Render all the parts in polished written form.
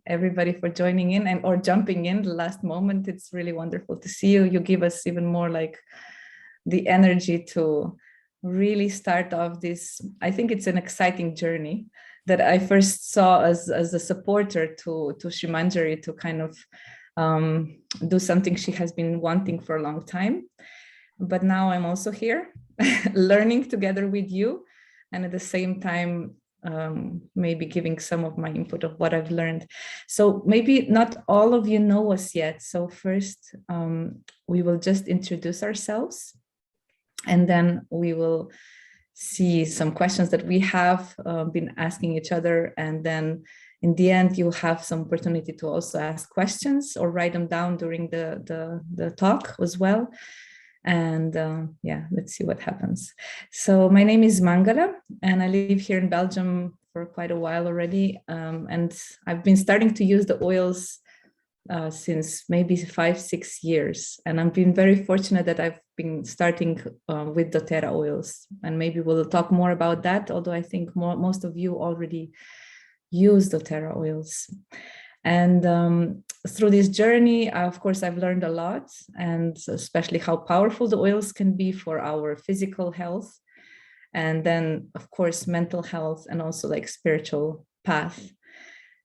everybody for joining in and or jumping in the last moment. It's really wonderful to see you. You give us even more like the energy to really start off this. I think it's an exciting journey that I first saw as a supporter to Sri Manjari, to kind of do something she has been wanting for a long time. But now I'm also here learning together with you, and at the same time maybe giving some of my input of what I've learned. So maybe not all of you know us yet. So first we will just introduce ourselves, and then we will see some questions that we have been asking each other. And then in the end, you'll have some opportunity to also ask questions or write them down during the talk as well. And yeah, let's see what happens. So my name is Mangala, and I live here in Belgium for quite a while already. And I've been starting to use the oils since maybe 5-6 years. And I've been very fortunate that I've been starting with Doterra oils. And maybe we'll talk more about that, although I think most of you already use Doterra oils. And through this journey, of course, I've learned a lot, and especially how powerful the oils can be for our physical health. And then, of course, mental health and also like spiritual path.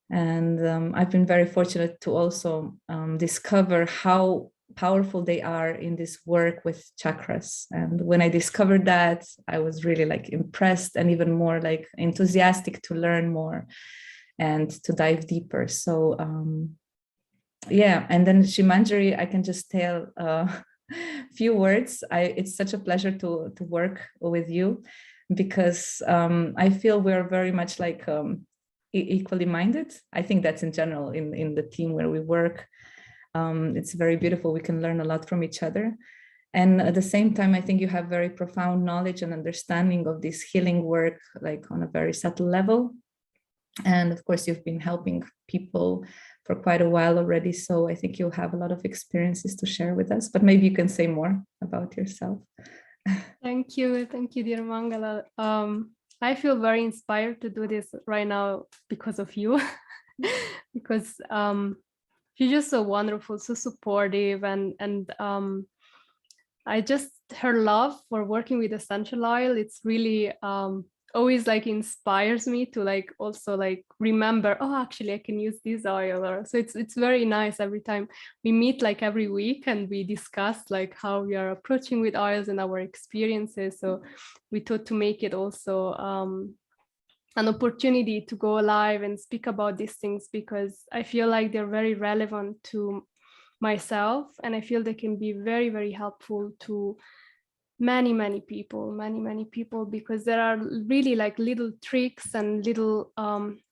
And I've been very fortunate to also discover how powerful they are in this work with chakras. And when I discovered that, I was really like impressed and even more like enthusiastic to learn more and to dive deeper. So yeah, and then Sri Manjari, I can just tell a few words. It's such a pleasure to work with you, because I feel we're very much like equally minded. I think that's in general in the team where we work. It's very beautiful. We can learn a lot from each other. And at the same time, I think you have very profound knowledge and understanding of this healing work, like on a very subtle level. And of course, you've been helping people for quite a while already. So I think you'll have a lot of experiences to share with us, but maybe you can say more about yourself. Thank you, dear Mangala. I feel very inspired to do this right now because of you, because you're just so wonderful, so supportive, and I just, her love for working with essential oil, it's really always like inspires me to like also like remember, oh, actually I can use this oil. Or so it's very nice every time we meet, like every week, and we discuss like how we are approaching with oils and our experiences. So we thought to make it also an opportunity to go live and speak about these things, because I feel like they're very relevant to myself, and I feel they can be very, very helpful to many people, because there are really like little tricks and little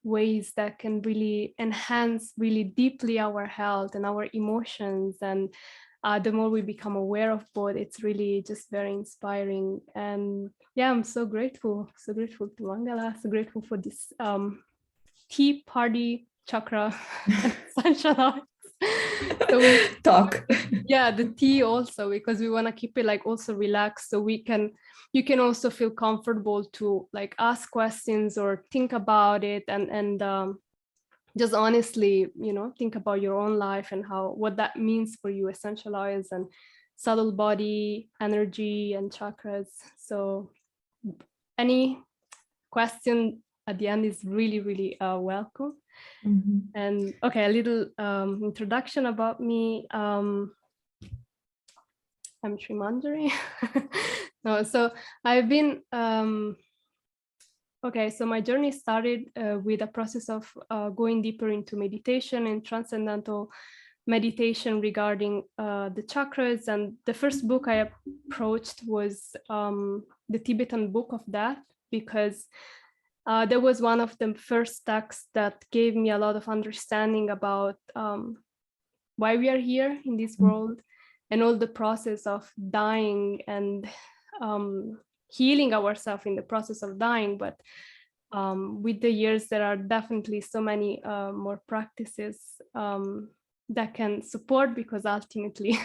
ways that can really enhance really deeply our health and our emotions. And the more we become aware of both, it's really just very inspiring. And yeah, I'm so grateful to Mangala, so grateful for this tea party chakra essential oils. So we talk. Yeah, the tea also, because we want to keep it like also relaxed, so you can also feel comfortable to like ask questions or think about it, and just honestly, think about your own life and what that means for you, essential oils and subtle body energy and chakras. So any question at the end is really, really welcome. Mm-hmm. And okay, a little introduction about me. I'm Sri Manjari. No, so I've been okay. So my journey started with a process of going deeper into meditation and transcendental meditation regarding the chakras. And the first book I approached was the Tibetan Book of Death, because there was one of the first texts that gave me a lot of understanding about why we are here in this world, and all the process of dying and healing ourselves in the process of dying. But with the years, there are definitely so many more practices that can support, because ultimately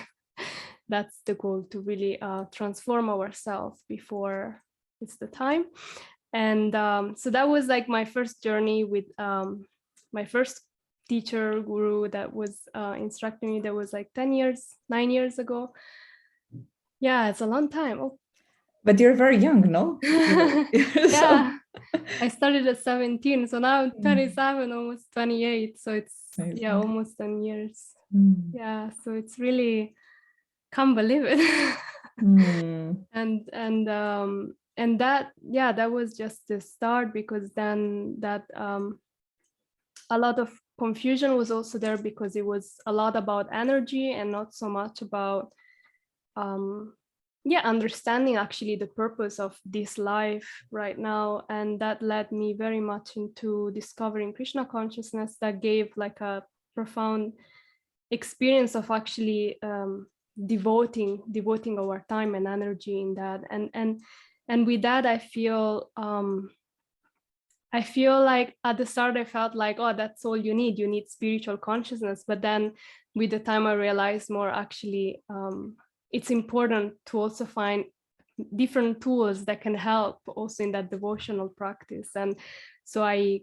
that's the goal, to really transform ourselves before it's the time. And so that was like my first journey with my first teacher, guru that was instructing me, that was like 9 years ago. Yeah, it's a long time. Oh. But you're very young, no? Yeah, I started at 17, so now I'm 27, almost 28. So it's yeah, almost 10 years. Yeah, so it's really, can't believe it. And that, yeah, that was just the start, because then that a lot of confusion was also there, because it was a lot about energy and not so much about understanding actually the purpose of this life right now. And that led me very much into discovering Krishna consciousness, that gave like a profound experience of actually devoting our time and energy in that. And with that, I feel like at the start I felt like, oh, that's all you need spiritual consciousness. But then with the time I realized more, actually it's important to also find different tools that can help also in that devotional practice. And so I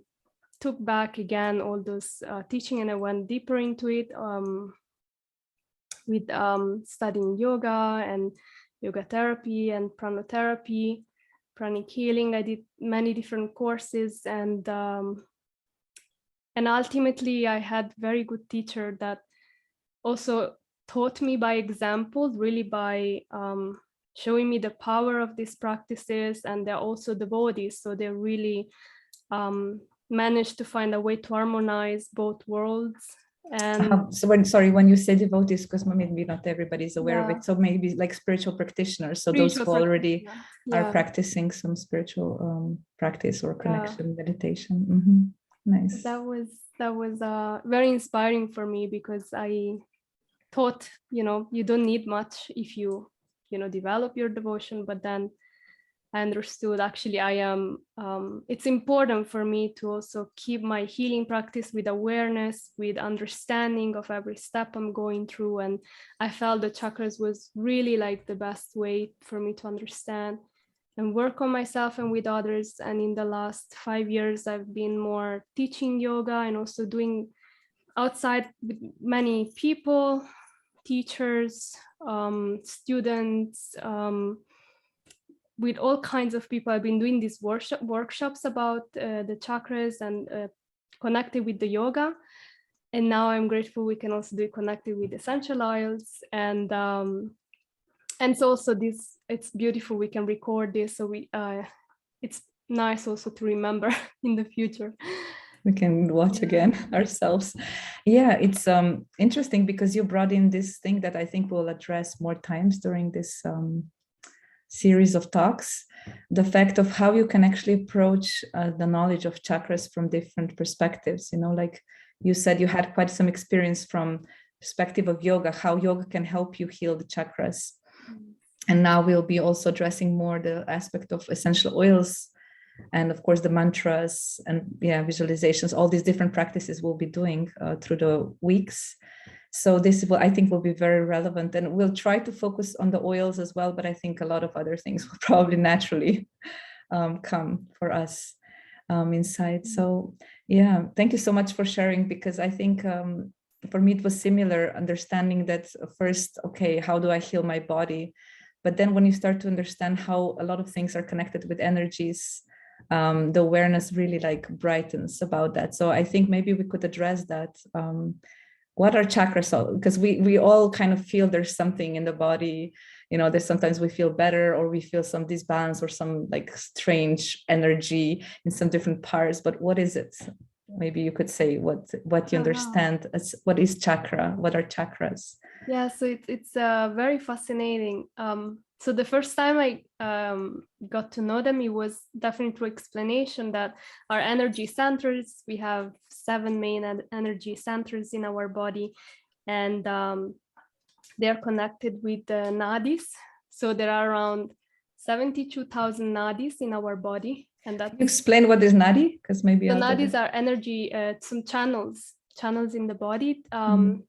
took back again all those teaching, and I went deeper into it with studying yoga and yoga therapy and pranotherapy, pranic healing. I did many different courses, and ultimately I had very good teacher that also taught me by example, really by showing me the power of these practices. And they're also devotees, so they really managed to find a way to harmonize both worlds. And so when you say devotees, because maybe not everybody is aware of it, so maybe like spiritual practitioners, so those who already are practicing some spiritual practice or connection meditation. Nice. That was very inspiring for me, because I thought, you don't need much if you develop your devotion. But then I understood actually it's important for me to also keep my healing practice with awareness, with understanding of every step I'm going through. And I felt the chakras was really like the best way for me to understand and work on myself and with others. And in the last 5 years, I've been more teaching yoga and also doing outside with many people, teachers, students, with all kinds of people. I've been doing these workshops about the chakras and connected with the yoga. And now I'm grateful we can also do it connected with essential oils. And so also this, it's beautiful we can record this. So it's nice also to remember in the future. We can watch again ourselves. Yeah, it's interesting because you brought in this thing that I think we'll address more times during this series of talks, the fact of how you can actually approach the knowledge of chakras from different perspectives. Like you said, you had quite some experience from perspective of yoga, how yoga can help you heal the chakras. And now we'll be also addressing more the aspect of essential oils, and of course the mantras and visualizations. All these different practices we'll be doing through the weeks. So this I think will be very relevant, and we'll try to focus on the oils as well, but I think a lot of other things will probably naturally come for us inside. So thank you so much for sharing, because I think for me it was similar, understanding that first, okay, how do I heal my body? But then when you start to understand how a lot of things are connected with energies, the awareness really like brightens about that. So I think maybe we could address that. What are chakras? Because we all kind of feel there's something in the body, there's sometimes we feel better or we feel some disbalance or some like strange energy in some different parts. But what is it? Maybe you could say what you understand as what is chakra? What are chakras? Yeah, so it's very fascinating. So the first time I got to know them, it was definitely through explanation that our energy centers, we have 7 main energy centers in our body, and they're connected with the nadis. So there are around 72,000 nadis in our body. And that, can you explain what is nadi? Because maybe the nadis are energy, some channels in the body.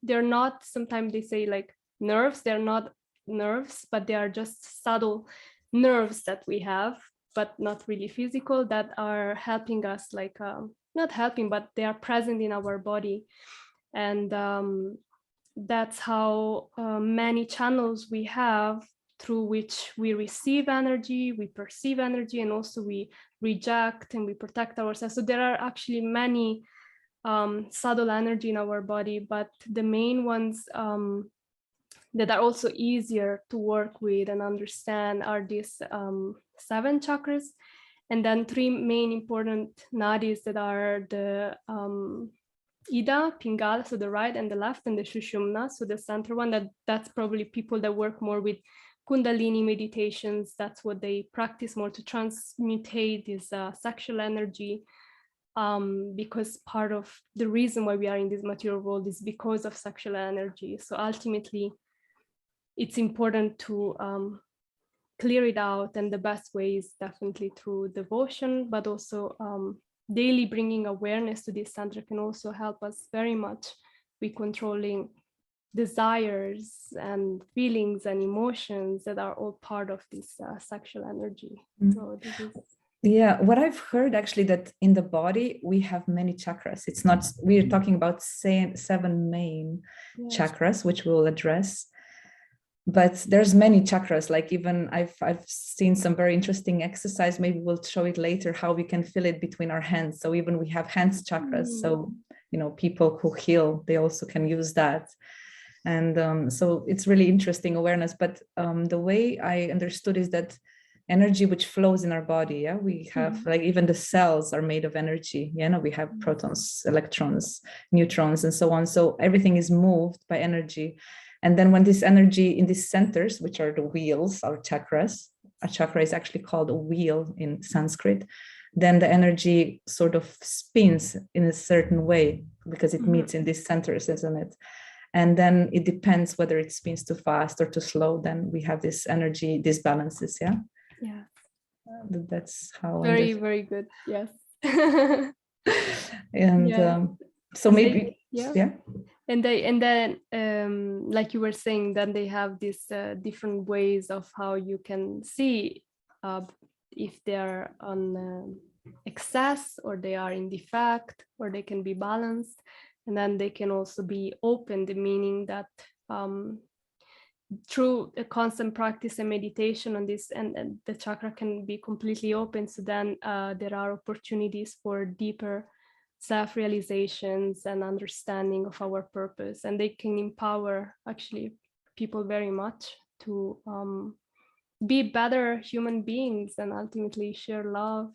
They're not, sometimes they say like nerves, they're not nerves, but they are just subtle nerves that we have, but not really physical, that are helping us like not helping, but they are present in our body. And that's how many channels we have through which we receive energy, we perceive energy, and also we reject and we protect ourselves. So there are actually many subtle energy in our body, but the main ones that are also easier to work with and understand are these 7 chakras, and then 3 main important nadis that are the Ida, Pingala, so the right and the left, and the Shushumna, so the center one. That's probably people that work more with Kundalini meditations. That's what they practice more, to transmutate this sexual energy, because part of the reason why we are in this material world is because of sexual energy. So ultimately, it's important to clear it out, and the best way is definitely through devotion, but also daily bringing awareness to this center can also help us very much with controlling desires and feelings and emotions that are all part of this sexual energy. So this is... Yeah, what I've heard actually, that in the body we have many chakras. It's not, we're talking about 7 main chakras, which we'll address. But there's many chakras. Like, even I've seen some very interesting exercise. Maybe we'll show it later, how we can feel it between our hands. So even we have hands chakras. So, you know, people who heal, they also can use that. And so it's really interesting awareness. But the way I understood is that energy which flows in our body, yeah, we have like, even the cells are made of energy. Yeah, no, we have protons, electrons, neutrons, and so on. So everything is moved by energy. And then when this energy in these centers, which are the wheels, our chakras, a chakra is actually called a wheel in Sanskrit, then the energy sort of spins in a certain way because it meets in these centers, isn't it? And then it depends whether it spins too fast or too slow. Then we have this energy disbalances. Yeah. Yeah. That's how. Very good. Yes. And so maybe yeah. And then like you were saying, then they have these different ways of how you can see if they are on excess, or they are in defect, or they can be balanced. And then they can also be open, the meaning that through a constant practice and meditation on this, and the chakra can be completely open. So then there are opportunities for deeper self-realizations and understanding of our purpose, and they can empower actually people very much to be better human beings and ultimately share love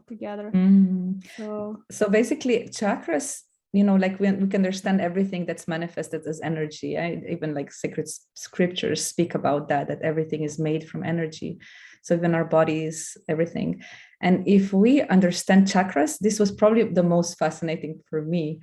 together. So basically chakras, you know, like we can understand everything that's manifested as energy. Even like sacred scriptures speak about that everything is made from energy. So even our bodies, everything. And if we understand chakras, this was probably the most fascinating for me,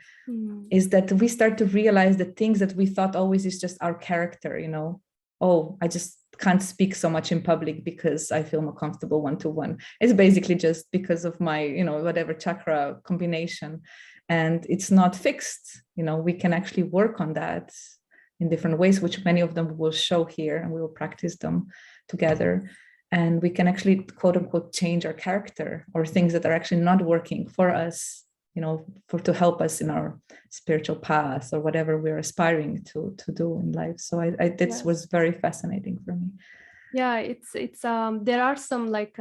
is that we start to realize that things that we thought always is just our character, you know, oh, I just can't speak so much in public because I feel more comfortable one-to-one. It's basically just because of my, you know, whatever chakra combination. And it's not fixed, you know, we can actually work on that in different ways, which many of them will show here, and we will practice them together. And we can actually, quote unquote, change our character, or things that are actually not working for us, you know, to help us in our spiritual path or whatever we're aspiring to do in life. So this was very fascinating for me. Yeah, it's there are some like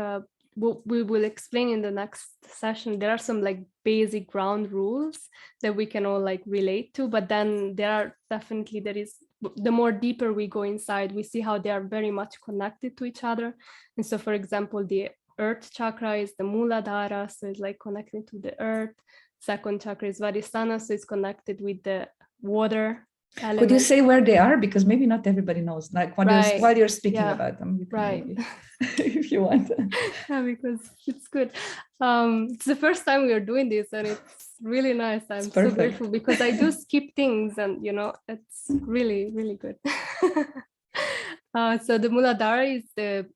we will explain in the next session. There are some like basic ground rules that we can all like relate to, but then there is, the more deeper we go inside, we see how they are very much connected to each other. And so, for example, the earth chakra is the Muladhara, so it's like connected to the earth. Second chakra is Vadisthana, so it's connected with the water element. Could you say where they are? Because maybe not everybody knows, like while you're speaking about them, you can maybe, if you want. Yeah, because it's good. It's the first time we are doing this, and it's really nice. I'm so grateful, because I do skip things, and you know, it's really, really good. So the Muladhara is the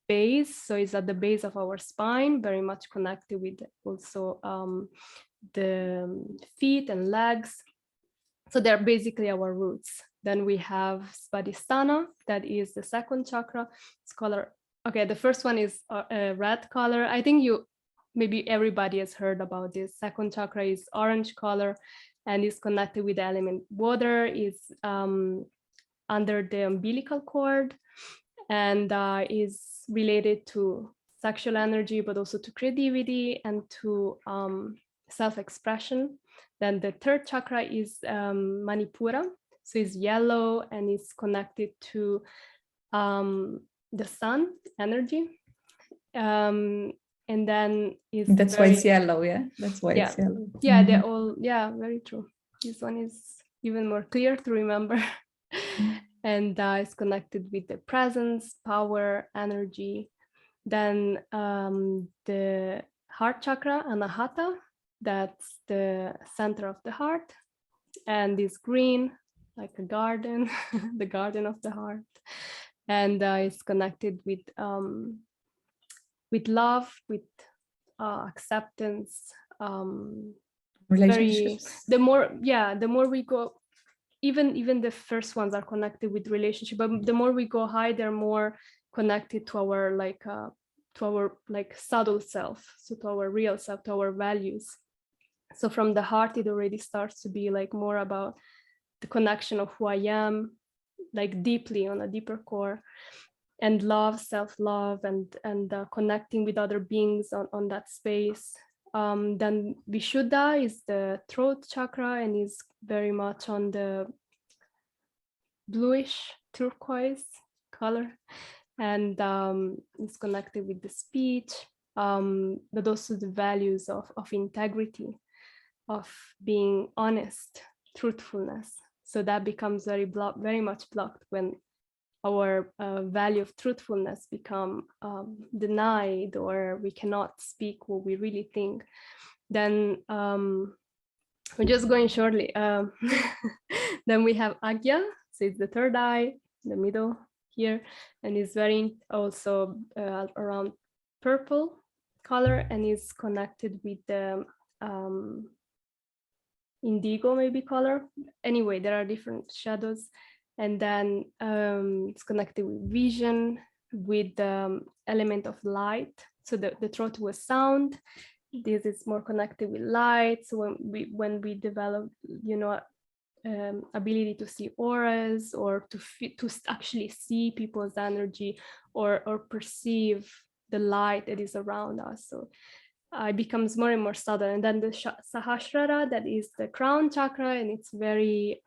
base, so it's at the base of our spine, very much connected with also the feet and legs. So they're basically our roots. Then we have Svadhisthana, that is the second chakra. It's color. Okay, the first one is a red color. I think maybe everybody has heard about this. Second chakra is orange color and is connected with the element water, is under the umbilical cord, and is related to sexual energy, but also to creativity and to self-expression. Then the third chakra is Manipura, so it's yellow and is connected to the sun energy. And then is that's why it's yellow. Yeah, that's why it's yellow. Yeah, they're all, yeah, very true. This one is even more clear to remember. And it's connected with the presence, power, energy. Then the heart chakra, Anahata, that's the center of the heart, and is green, like a garden, the garden of the heart, and it's connected with love, with acceptance, relationships. the more we go, even the first ones are connected with relationship, but the more we go high, they're more connected to our subtle self, so to our real self, to our values. So from the heart, it already starts to be like more about the connection of who I am, like deeply on a deeper core, and love, self-love, and connecting with other beings on that space. Then Vishuddha is the throat chakra and is very much on the bluish turquoise color, and it's connected with the speech, but also the values of integrity, of being honest, truthfulness. So that becomes very much blocked when our value of truthfulness become denied, or we cannot speak what we really think. Then we're just going shortly. Then we have Agya, so it's the third eye, the middle here, and it's very also around purple color, and is connected with the indigo maybe color. Anyway, there are different shadows. And then it's connected with vision, with the element of light. So the throat was sound. This is more connected with light. So when we develop, ability to see auras, or to actually see people's energy, or perceive the light that is around us. So it becomes more and more subtle. And then the Sahasrara, that is the crown chakra, and it's very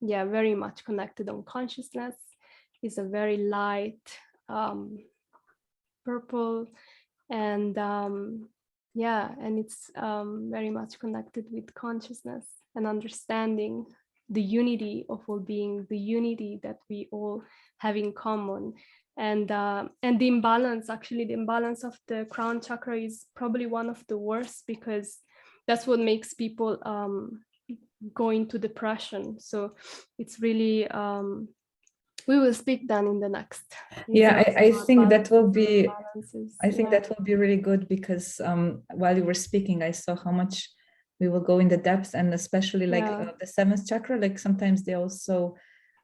very much connected on consciousness. Is a very light purple, and and it's very much connected with consciousness and understanding the unity of all being, the unity that we all have in common. And the imbalance, actually the imbalance of the crown chakra is probably one of the worst, because that's what makes people go into depression. So it's really we will speak then in the next. I think that will be that will be really good, because while you were speaking, I saw how much we will go in the depth, and especially the seventh chakra, like sometimes they also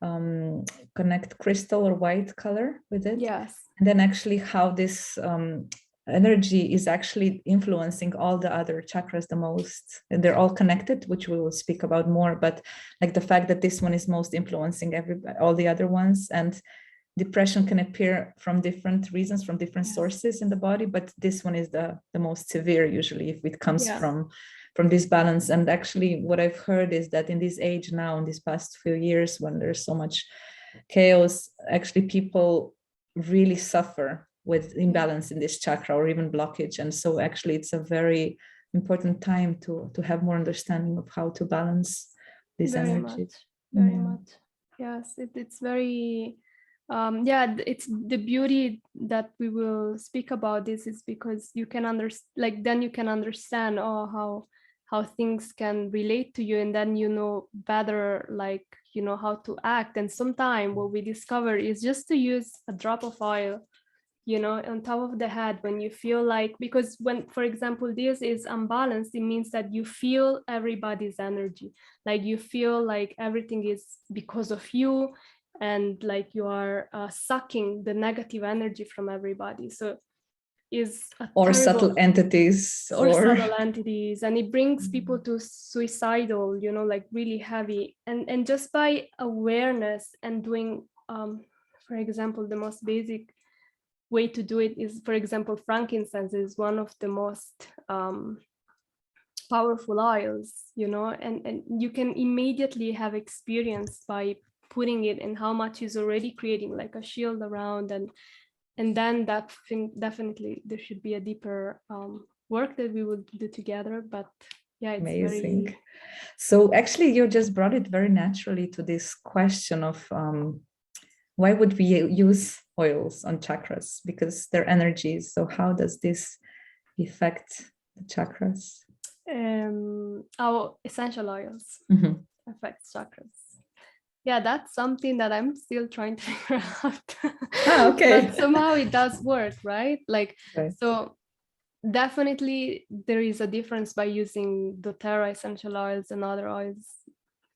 connect crystal or white color with it. Yes. And then actually how this energy is actually influencing all the other chakras the most, and they're all connected, which we will speak about more. But like the fact that this one is most influencing all the other ones, and depression can appear from different reasons, from different sources in the body, but this one is the most severe usually, if it comes from this balance. And actually what I've heard is that in this age now, in these past few years, when there's so much chaos, actually people really suffer with imbalance in this chakra, or even blockage. And so actually it's a very important time to have more understanding of how to balance this energy. Very much. Yes, it's very it's the beauty that we will speak about this is because you can understand, then you can understand how things can relate to you, and then you know better how to act. And sometimes what we discover is just to use a drop of oil on top of the head when you feel because when, for example, this is unbalanced, it means that you feel everybody's energy, you feel like everything is because of you, and you are sucking the negative energy from everybody. So is a or terrible, subtle entities, or subtle entities, and it brings people to suicidal, you know, like really heavy. And just by awareness and doing, for example, the most basic way to do it is, for example, frankincense is one of the most powerful oils, you know, and you can immediately have experience by putting it, and how much is already creating like a shield around. And then that thing, definitely there should be a deeper work that we would do together. But yeah, it's amazing. very... So actually you just brought it very naturally to this question of why would we use oils on chakras, because they're energies. So how does this affect the chakras? Our essential oils affect chakras. Yeah, that's something that I'm still trying to figure out. Okay. But somehow it does work, right? Like, right. So definitely there is a difference by using Doterra essential oils and other oils.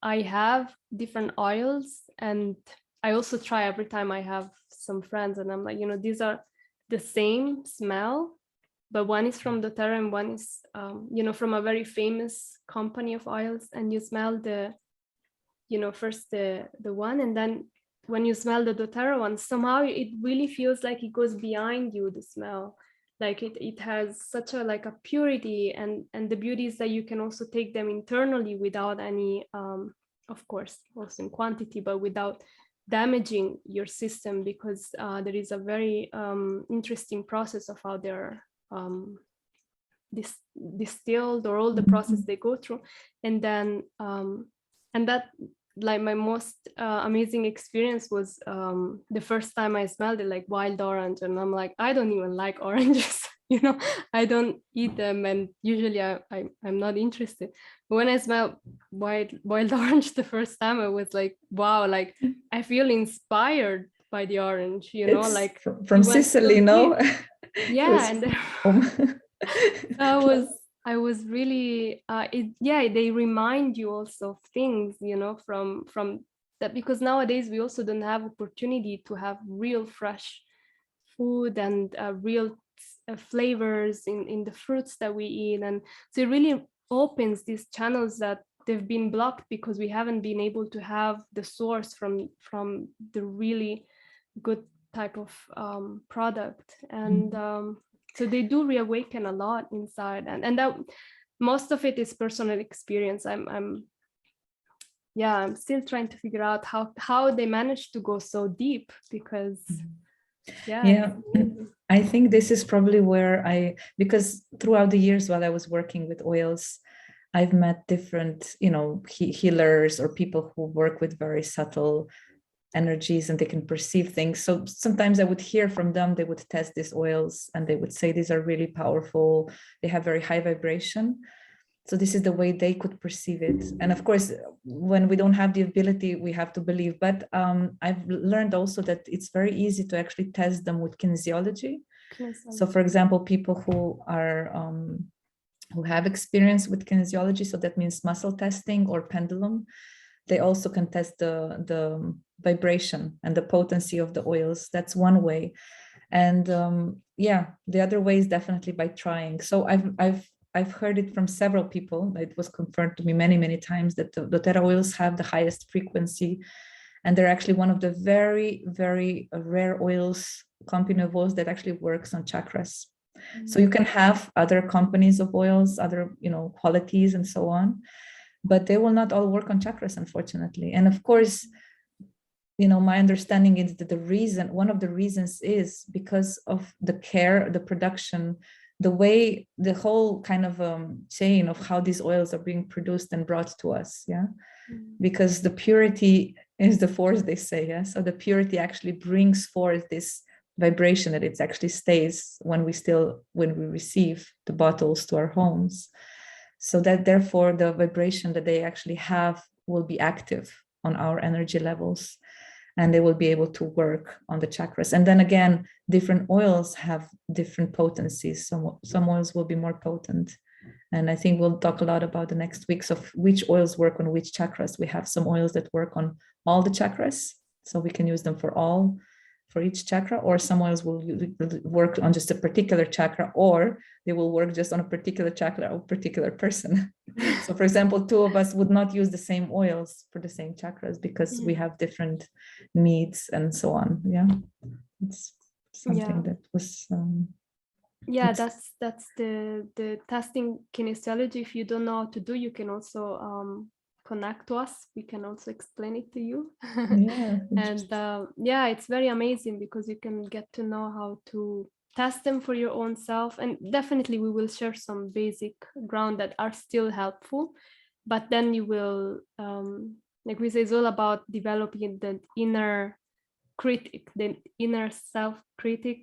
I have different oils, and I also try every time I have some friends, and I'm like, you know, these are the same smell, but one is from Doterra and one is, you know, from a very famous company of oils. And you smell the, you know, first the one, and then when you smell the Doterra one, somehow it really feels like it goes behind you, the smell. Like it has such a like a purity, and the beauty is that you can also take them internally without any, of course, also in quantity, but without damaging your system, because there is a very interesting process of how they're distilled, or all the process they go through. And then and that, like, my most amazing experience was the first time I smelled it, like wild orange, and I'm like, I don't even like oranges. You know, I don't eat them, and usually I'm not interested. But when I smelled wild orange the first time, I was like, wow, like I feel inspired by the orange, you know, it's like from Sicily, no? Yeah, and I was really they remind you also of things, you know, from that, because nowadays we also don't have opportunity to have real fresh food and real flavors in the fruits that we eat. And so it really opens these channels that they've been blocked because we haven't been able to have the source from the really good type of product. And so they do reawaken a lot inside, and that most of it is personal experience. I'm still trying to figure out how they managed to go so deep, because I think this is probably where because throughout the years while I was working with oils, I've met different, you know, healers or people who work with very subtle energies and they can perceive things. So sometimes I would hear from them, they would test these oils and they would say these are really powerful, they have very high vibration. So this is the way they could perceive it. And of course, when we don't have the ability, we have to believe. But I've learned also that it's very easy to actually test them with kinesiology. So for example, people who are who have experience with kinesiology, so that means muscle testing or pendulum, they also can test the vibration and the potency of the oils. That's one way. And the other way is definitely by trying. So I've heard it from several people. It was confirmed to me many times that the doTERRA oils have the highest frequency, and they're actually one of the very, very rare oils, company of oils that actually works on chakras. So you can have other companies of oils, other, you know, qualities and so on, but they will not all work on chakras, unfortunately. And of course, you know, my understanding is that one of the reasons is because of the care, the production, the way, the whole kind of chain of how these oils are being produced and brought to us. Yeah. Because the purity is the force, they say. Yeah. So the purity actually brings forth this vibration that it actually stays when we receive the bottles to our homes. So that therefore the vibration that they actually have will be active on our energy levels, and they will be able to work on the chakras. And then again, different oils have different potencies. Some oils will be more potent. And I think we'll talk a lot about the next weeks of which oils work on which chakras. We have some oils that work on all the chakras, so we can use them for all for each chakra, or some oils will work on just a particular chakra, or they will work just on a particular chakra or particular person. So for example, two of us would not use the same oils for the same chakras because we have different needs and so on. Yeah, it's something that was that's the testing kinesiology. If you don't know how to do, you can also connect to us. We can also explain it to you. Yeah. And it's very amazing because you can get to know how to test them for your own self. And definitely we will share some basic ground that are still helpful, but then you will like we say, it's all about developing the inner critic, the inner self-critic,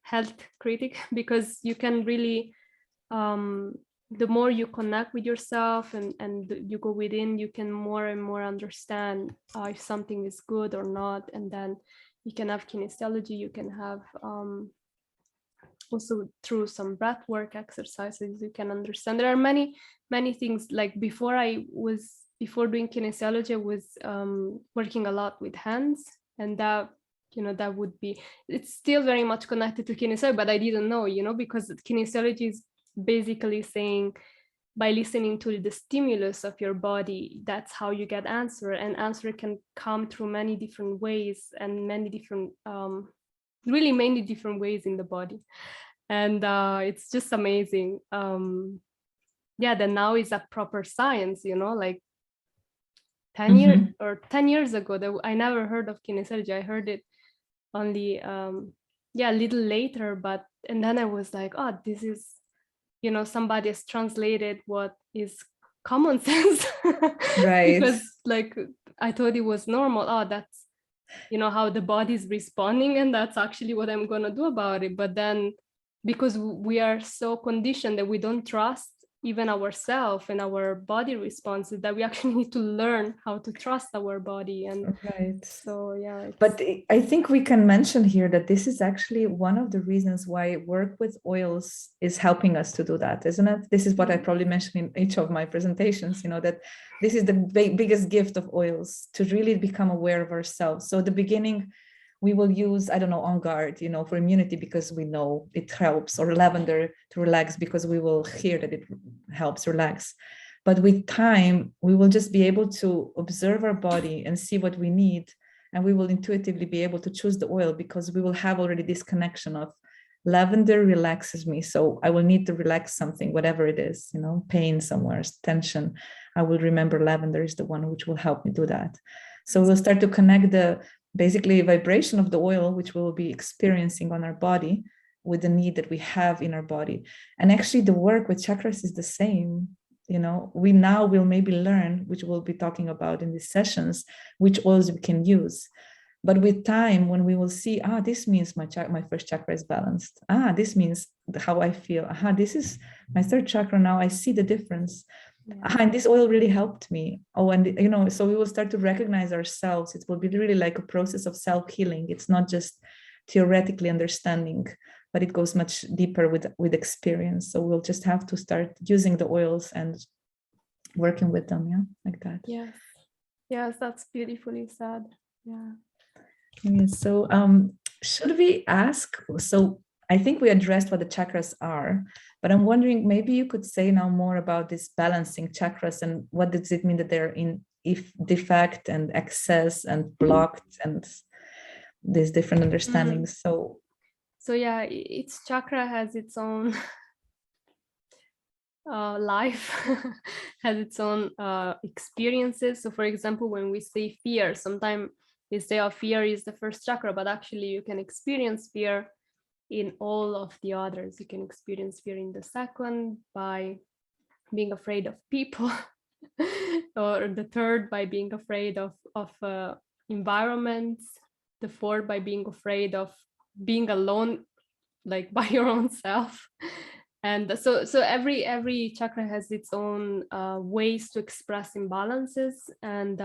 health critic, because you can really the more you connect with yourself and you go within, you can more and more understand if something is good or not. And then you can have kinesiology, you can have also through some breath work exercises, you can understand. There are many things. Like before doing kinesiology, I was working a lot with hands, and that that would be, it's still very much connected to kinesiology, but I didn't know, because kinesiology is basically saying by listening to the stimulus of your body, that's how you get answer. And answer can come through many different ways and many different many different ways in the body. And it's just amazing. That now is a proper science, like 10 years ago that I never heard of kinesiology. I heard it only a little later, and then I was like, oh, this is, somebody has translated what is common sense. Right. Because like I thought it was normal. Oh, that's how the body is responding, and that's actually what I'm gonna do about it. But then because we are so conditioned that we don't trust even ourselves and our body responses, that we actually need to learn how to trust our body. And right. So but I think we can mention here that this is actually one of the reasons why work with oils is helping us to do that, isn't it? This is what I probably mentioned in each of my presentations, that this is the biggest gift of oils, to really become aware of ourselves. So at the beginning, we will use, I don't know, On Guard, for immunity, because we know it helps, or lavender to relax, because we will hear that it helps relax. But with time, we will just be able to observe our body and see what we need. And we will intuitively be able to choose the oil, because we will have already this connection of lavender relaxes me. So I will need to relax something, whatever it is, pain somewhere, tension. I will remember lavender is the one which will help me do that. So we'll start to connect the basically vibration of the oil, which we will be experiencing on our body, with the need that we have in our body. And actually the work with chakras is the same. We now will maybe learn, which we'll be talking about in these sessions, which oils we can use. But with time, when we will see, this means my first chakra is balanced. This means how I feel. This is my third chakra now. I see the difference. And this oil really helped me. And so we will start to recognize ourselves. It will be really like a process of self-healing. It's not just theoretically understanding, but it goes much deeper with experience. So we'll just have to start using the oils and working with them, like that. Yes, that's beautifully said. So should we ask, so I think we addressed what the chakras are, but I'm wondering, maybe you could say now more about this balancing chakras, and what does it mean that they're in defect and excess and blocked, and these different understandings. So each chakra has its own life, has its own experiences. So for example, when we say fear, sometimes we say fear is the first chakra, but actually you can experience fear in all of the others. You can experience fear in the second by being afraid of people, or the third by being afraid of environments, the fourth by being afraid of being alone, like by your own self. And so every chakra has its own ways to express imbalances. And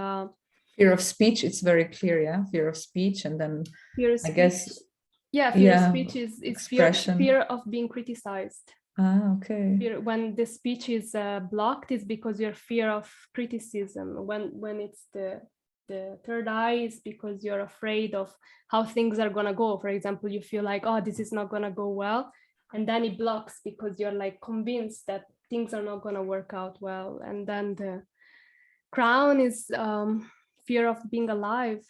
fear of speech, it's very clear, fear of speech. And then fear of speech is fear of being criticized. Okay. When the speech is blocked, is because your fear of criticism. When it's the the third eye is because you're afraid of how things are gonna go. For example, you feel like, oh, this is not gonna go well, and then it blocks because you're like convinced that things are not gonna work out well. And then the crown is fear of being alive,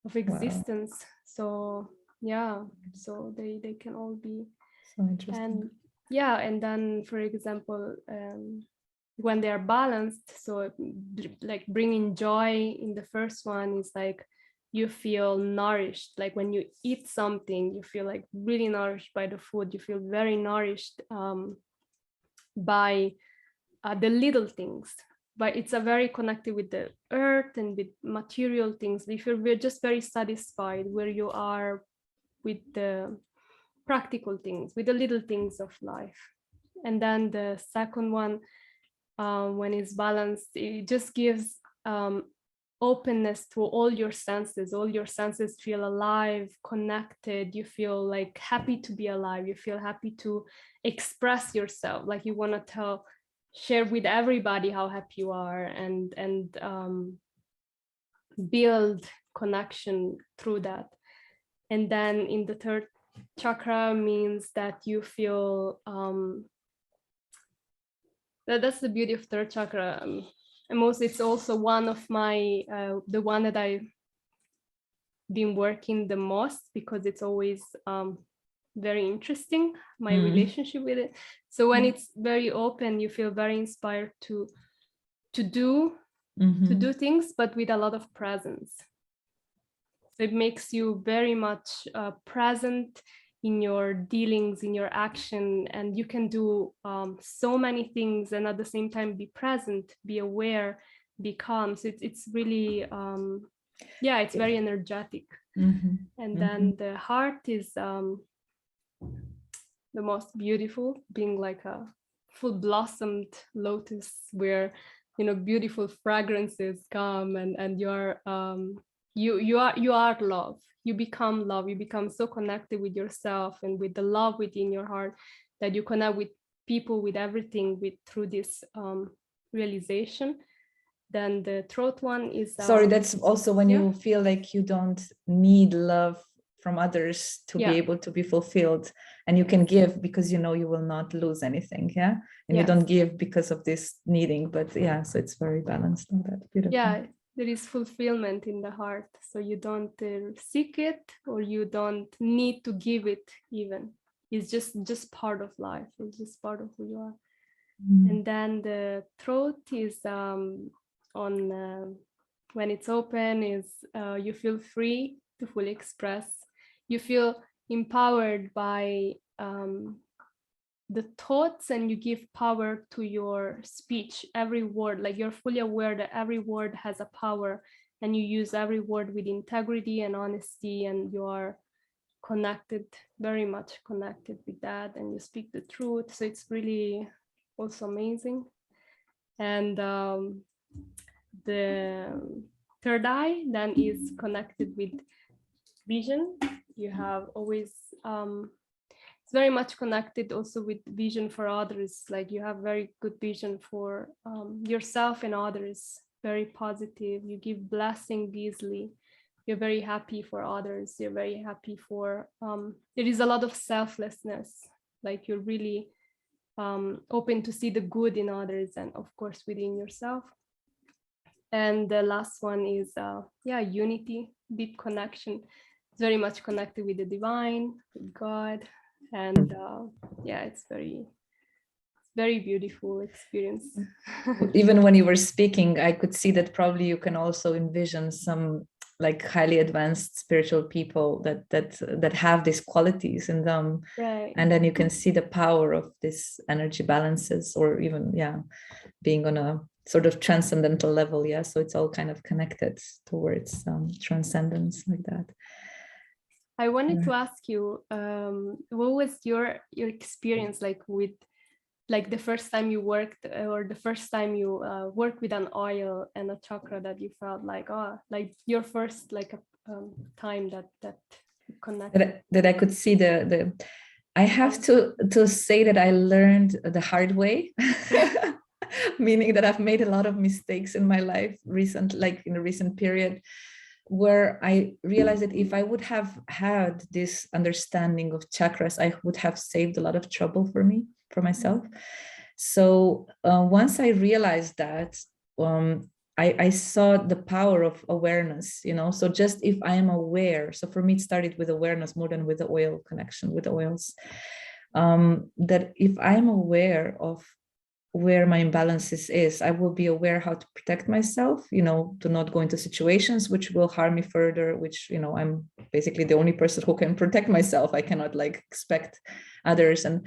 of existence. Wow. So yeah, so they can all be so interesting. And yeah, and then for example, when they are balanced, so like bringing joy in the first one is like you feel nourished. Like when you eat something, you feel like really nourished by the food. You feel very nourished by the little things. But it's a very connected with the earth and with material things. We're just very satisfied where you are with the practical things, with the little things of life. And then the second one, when it's balanced, it just gives openness to all your senses. All your senses feel alive, connected. You feel like happy to be alive. You feel happy to express yourself. Like you want to share with everybody how happy you are, and build connection through that. And then in the third chakra means that you feel that's the beauty of third chakra. And mostly it's also one of my the one that I've been working the most, because it's always very interesting, my relationship with it. So when it's very open, you feel very inspired to do things, but with a lot of presence. So it makes you very much present in your dealings, in your action, and you can do so many things and at the same time be present, be aware, be calm. So it's really it's very energetic. And then the heart is the most beautiful, being like a full blossomed lotus where beautiful fragrances come, and you're you are love. You become love. You become so connected with yourself and with the love within your heart that you connect with people, with everything, through this realization. Then the throat one is sorry, that's also when you feel like you don't need love from others to be able to be fulfilled, and you can give because you will not lose anything, and you don't give because of this needing, but so it's very balanced on that. Beautiful. There is fulfillment in the heart, so you don't seek it, or you don't need to give it even. It's just part of life. It's just part of who you are. And then the throat is on when it's open, is you feel free to fully express. You feel empowered by the thoughts, and you give power to your speech. Every word, like you're fully aware that every word has a power, and you use every word with integrity and honesty, and you are connected, very much connected with that, and you speak the truth. So it's really also amazing. And the third eye then is connected with vision. You have always it's very much connected also with vision for others. Like you have very good vision for yourself and others, very positive. You give blessing easily. You're very happy for others. You're very happy for there is a lot of selflessness. Like you're really open to see the good in others, and of course within yourself. And the last one is unity, deep connection. It's very much connected with the divine, with God. And it's very beautiful experience. Even when you were speaking, I could see that probably you can also envision some like highly advanced spiritual people that have these qualities in them, right. And then you can see the power of this energy balances, or even being on a sort of transcendental level. So it's all kind of connected towards transcendence, like that. I wanted to ask you, what was your experience like with, like the first time you worked, or the first time you worked with an oil and a chakra that you felt like, like your first time that connected? That I could see the I have to say that I learned the hard way. meaning that I've made a lot of mistakes in my life like in a recent period, where I realized that if I would have had this understanding of chakras, I would have saved a lot of trouble for myself. So once I realized that, I saw the power of awareness, so just if I am aware, so for me, it started with awareness more than with the oil connection, with the oils, that if I'm aware of where my imbalances is, I will be aware how to protect myself, to not go into situations which will harm me further, which, I'm basically the only person who can protect myself. I cannot expect others. And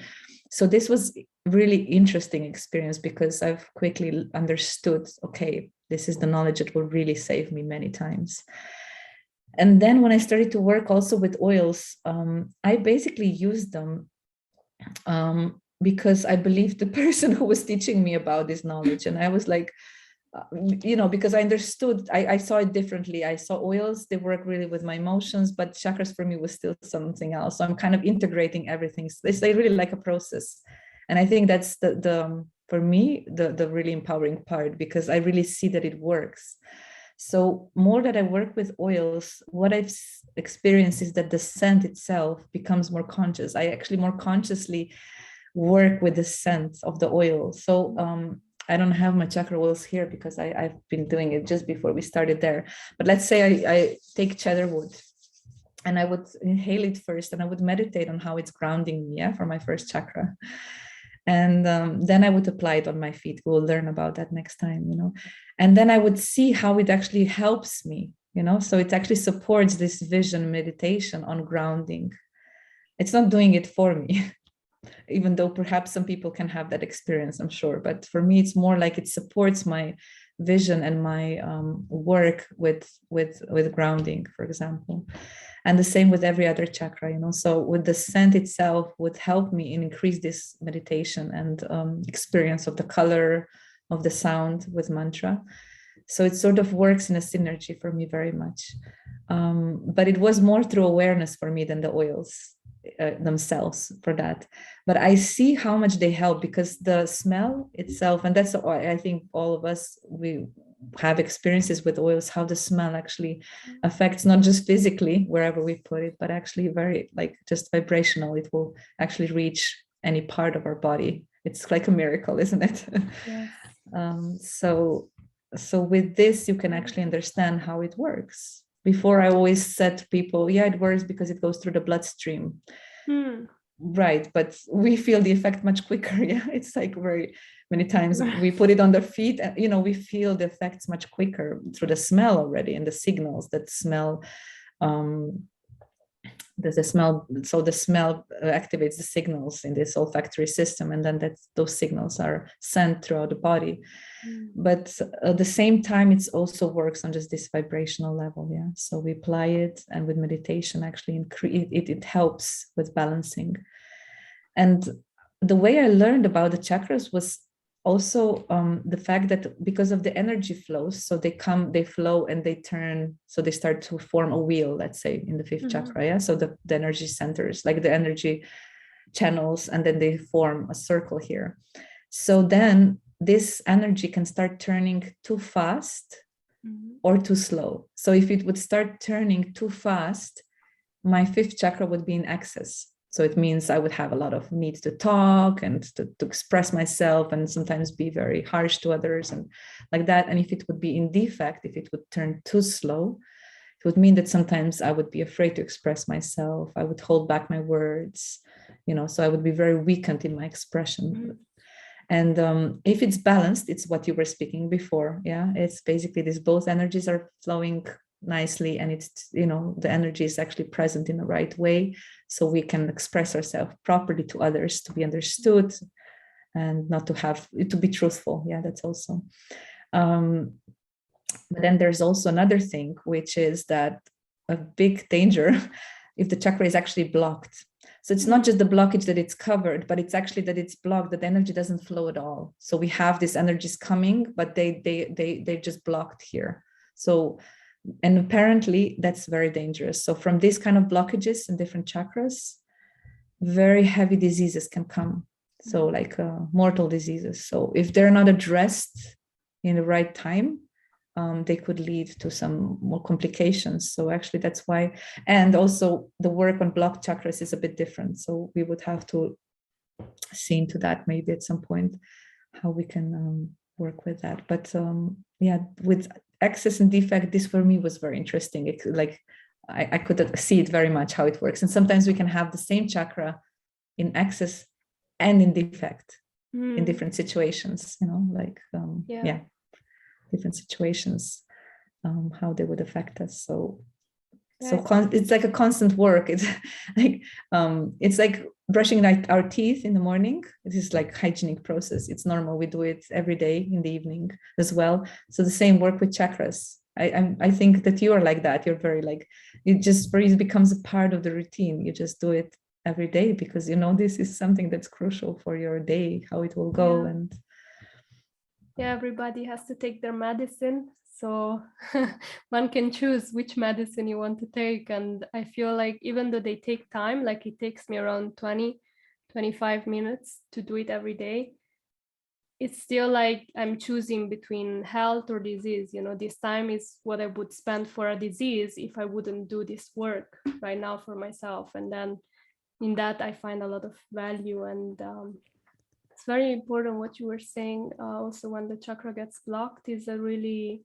so this was really interesting experience, because I've quickly understood, okay, this is the knowledge that will really save me many times. And then when I started to work also with oils, I basically used them because I believed the person who was teaching me about this knowledge. And I was like, because I understood, I saw it differently. I saw oils, they work really with my emotions, but chakras for me was still something else. So I'm kind of integrating everything. It's really like a process. And I think that's for me, the really empowering part, because I really see that it works. So more that I work with oils, what I've experienced is that the scent itself becomes more conscious. I actually more consciously work with the scent of the oil. So I don't have my chakra oils here because I've been doing it just before we started there. But let's say I take cedarwood and I would inhale it first, and I would meditate on how it's grounding me, for my first chakra. And then I would apply it on my feet. We'll learn about that next time, and then I would see how it actually helps me, so it actually supports this vision meditation on grounding. It's not doing it for me, even though perhaps some people can have that experience, I'm sure. But for me, it's more like it supports my vision and my work with grounding, for example. And the same with every other chakra, so with the scent itself would help me increase this meditation and experience of the color, of the sound with mantra. So it sort of works in a synergy for me very much. But it was more through awareness for me than the oils themselves for that. But I see how much they help, because the smell itself, and that's I think all of us, we have experiences with oils, how the smell actually affects not just physically wherever we put it, but actually very just vibrational. It will actually reach any part of our body. It's like a miracle, isn't it? Yes. So with this, you can actually understand how it works. Before, I always said to people, it works because it goes through the bloodstream. Right, but we feel the effect much quicker. It's very many times we put it on the feet, and we feel the effects much quicker through the smell already, and the signals that smell. There's a smell, so the smell activates the signals in this olfactory system, and then those signals are sent throughout the body. But at the same time, it also works on just this vibrational level. So we apply it, and with meditation, actually, it helps with balancing. And the way I learned about the chakras was also the fact that because of the energy flows, so they flow and they turn, so they start to form a wheel, let's say, in the fifth chakra. So the energy centers, like the energy channels, and then they form a circle here. So then this energy can start turning too fast or too slow. So if it would start turning too fast, my fifth chakra would be in excess. So it means I would have a lot of need to talk and to express myself, and sometimes be very harsh to others and like that. And if it would be in defect, if it would turn too slow, it would mean that sometimes I would be afraid to express myself. I would hold back my words, so I would be very weakened in my expression. And if it's balanced, it's what you were speaking before. It's basically this, both energies are flowing nicely, and it's, the energy is actually present in the right way, so we can express ourselves properly to others, to be understood, and not to be truthful. That's also. But then there's also another thing, which is that a big danger if the chakra is actually blocked. So it's not just the blockage that it's covered, but it's actually that it's blocked, that the energy doesn't flow at all. So we have these energies coming, but they're just blocked here. So, and apparently that's very dangerous. So from these kind of blockages in different chakras, very heavy diseases can come. So like mortal diseases. So if they're not addressed in the right time, they could lead to some more complications. So actually that's why, and also the work on blocked chakras is a bit different. So we would have to see into that maybe at some point, how we can work with that. But yeah, with excess and defect, this for me was very interesting. It, like I could see it very much how it works. And sometimes we can have the same chakra in excess and in defect in different situations, you know, like yeah, different situations, how they would affect us. So it's like a constant work. It's like brushing our teeth in the morning. It is like hygienic process. It's normal. We do it every day in the evening as well. So the same work with chakras. I think that you are like that. You're very like, it just for you becomes a part of the routine. You just do it every day because you know this is something that's crucial for your day, how it will go. And everybody has to take their medicine. So one can choose which medicine you want to take. And I feel like even though they take time, like it takes me around 20-25 minutes to do it every day, it's still like I'm choosing between health or disease. You know, this time is what I would spend for a disease if I wouldn't do this work right now for myself. And then in that, I find a lot of value. And it's very important what you were saying. Also, when the chakra gets blocked is a really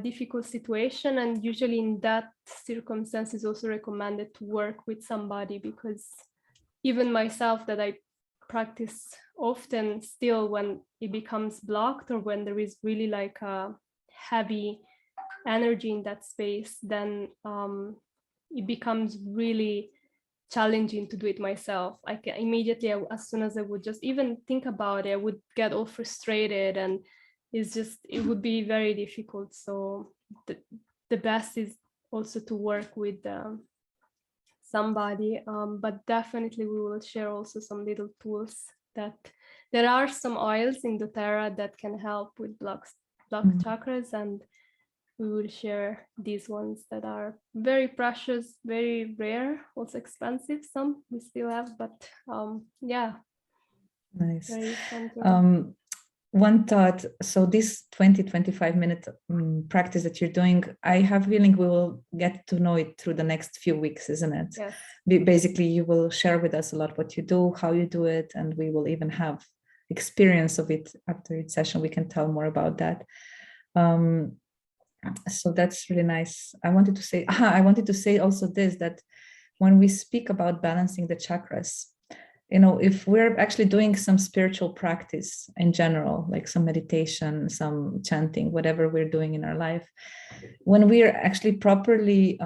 difficult situation. And usually in that circumstance is also recommended to work with somebody, because even myself that I practice often, still when it becomes blocked or when there is really like a heavy energy in that space, then it becomes really challenging to do it myself. I can immediately, as soon as I would just even think about it, I would get all frustrated, and it would be very difficult. So the best is also to work with somebody, but definitely we will share also some little tools that there are some oils in Doterra that can help with blocked chakras, and we will share these ones that are very precious, very rare, also expensive. Some we still have, but yeah. Nice. Very fun. One thought, so this 20-25 minute practice that you're doing, I have a feeling we will get to know it through the next few weeks, isn't it? Yes. Basically, you will share with us a lot what you do, how you do it, and we will even have experience of it after each session. We can tell more about that. So that's really nice. I wanted to say also this, that when we speak about balancing the chakras, you know, if we're actually doing some spiritual practice in general, like some meditation, some chanting, whatever we're doing in our life, when we're actually properly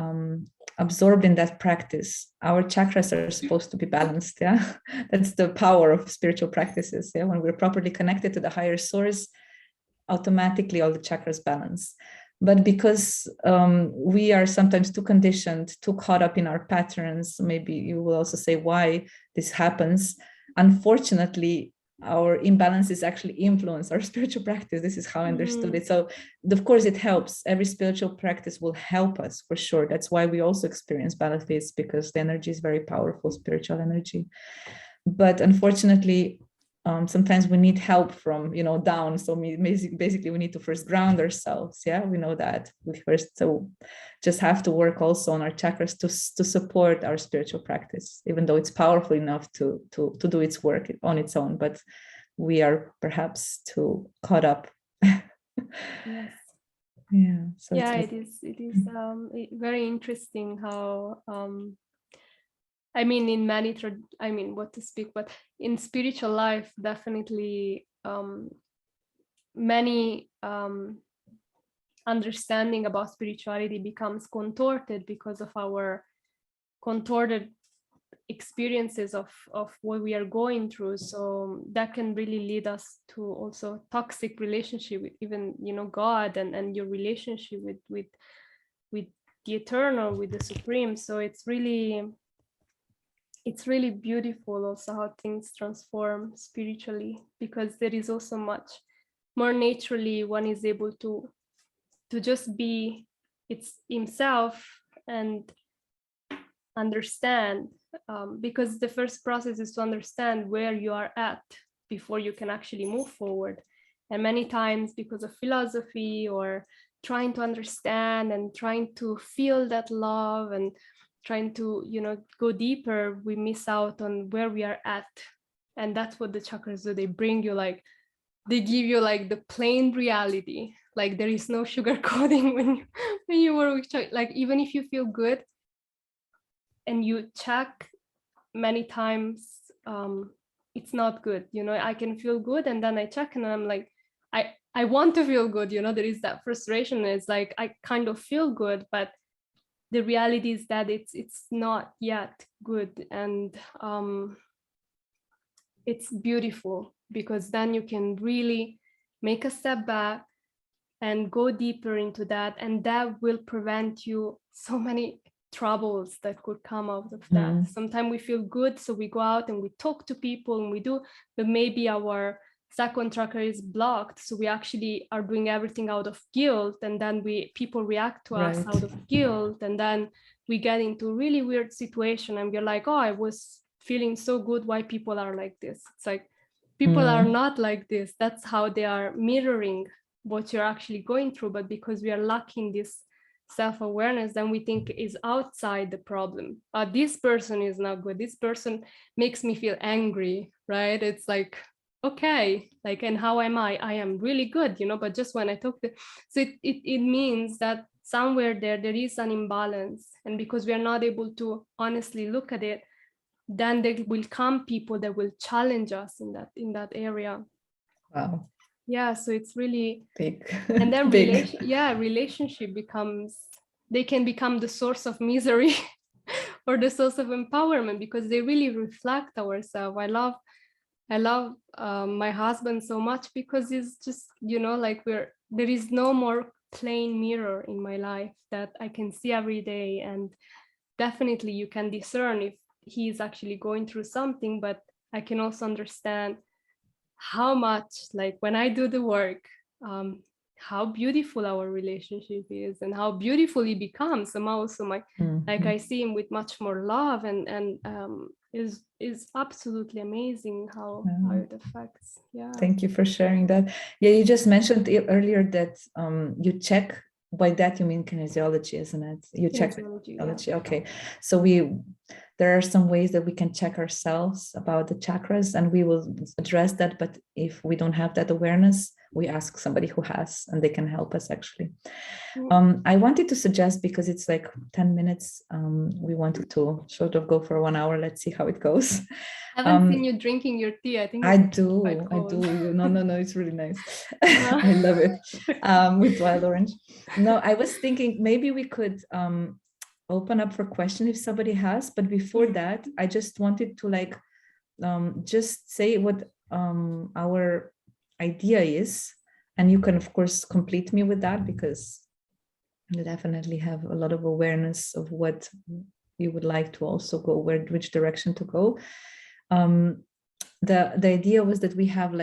absorbed in that practice, our chakras are supposed to be balanced. Yeah, that's the power of spiritual practices. Yeah, when we're properly connected to the higher source, automatically all the chakras balance. But because we are sometimes too conditioned, too caught up in our patterns, maybe you will also say why this happens. Unfortunately, our imbalances actually influence our spiritual practice. This is how I understood it. So, of course, it helps. Every spiritual practice will help us for sure. That's why we also experience benefits, because the energy is very powerful, spiritual energy. But unfortunately, sometimes we need help from, you know, down. So basically we need to first ground ourselves. Yeah, we know that we first, so just have to work also on our chakras to support our spiritual practice, even though it's powerful enough to do its work on its own, but we are perhaps too caught up. Yes. Yeah. So yeah, it is very interesting how I mean, in many, what to speak, but in spiritual life, definitely many understanding about spirituality becomes contorted because of our contorted experiences of what we are going through. So that can really lead us to also toxic relationship with even, you know, God and your relationship with the eternal, with the supreme. So it's really beautiful also how things transform spiritually, because there is also much more naturally one is able to just be it's himself and understand, because the first process is to understand where you are at before you can actually move forward. And many times, because of philosophy or trying to understand and trying to feel that love and trying to, go deeper, we miss out on where we are at. And that's what the chakras do. They bring you they give you the plain reality. Like there is no sugarcoating when you work with chakras. Like even if you feel good and you check many times, it's not good. I can feel good and then I check and I'm like, I want to feel good. There is that frustration. It's like I kind of feel good, but the reality is that it's not yet good. And it's beautiful, because then you can really make a step back and go deeper into that, and that will prevent you so many troubles that could come out of that. Sometimes we feel good, so we go out and we talk to people and we do, but maybe our second chakra is blocked, so we actually are doing everything out of guilt, and then people react to us out of guilt, and then we get into a really weird situation and we're like, oh, I was feeling so good, why people are like this? It's like people are not like this. That's how they are mirroring what you're actually going through. But because we are lacking this self-awareness, then we think is outside the problem. This person is not good, this person makes me feel angry, right? It's like, okay, and how am I am really good, but just when I talk to, so it means that somewhere there is an imbalance, and because we are not able to honestly look at it, then there will come people that will challenge us in that area. Wow. Yeah, so it's really big. And then big. relationship they can become the source of misery or the source of empowerment, because they really reflect ourselves. I love my husband so much, because it's just, there is no more plain mirror in my life that I can see every day. And definitely you can discern if he is actually going through something, but I can also understand how much, when I do the work, how beautiful our relationship is and how beautiful it becomes. And also I see him with much more love, and is absolutely amazing how it affects. Yeah. Thank you for sharing that. Yeah, you just mentioned earlier that you check. By that you mean kinesiology, isn't it? You check kinesiology. Yeah. Okay, so there are some ways that we can check ourselves about the chakras, and we will address that. But if we don't have that awareness, we ask somebody who has, and they can help us actually. I wanted to suggest, because it's 10 minutes, we wanted to sort of go for 1 hour. Let's see how it goes. I haven't seen you drinking your tea. I think I do. No, it's really nice. I love it. With wild orange. No, I was thinking maybe we could open up for question if somebody has, but before that, I just wanted to just say what our idea is, and you can of course complete me with that, because you definitely have a lot of awareness of what you would like to also go, which direction to go. The idea was that we have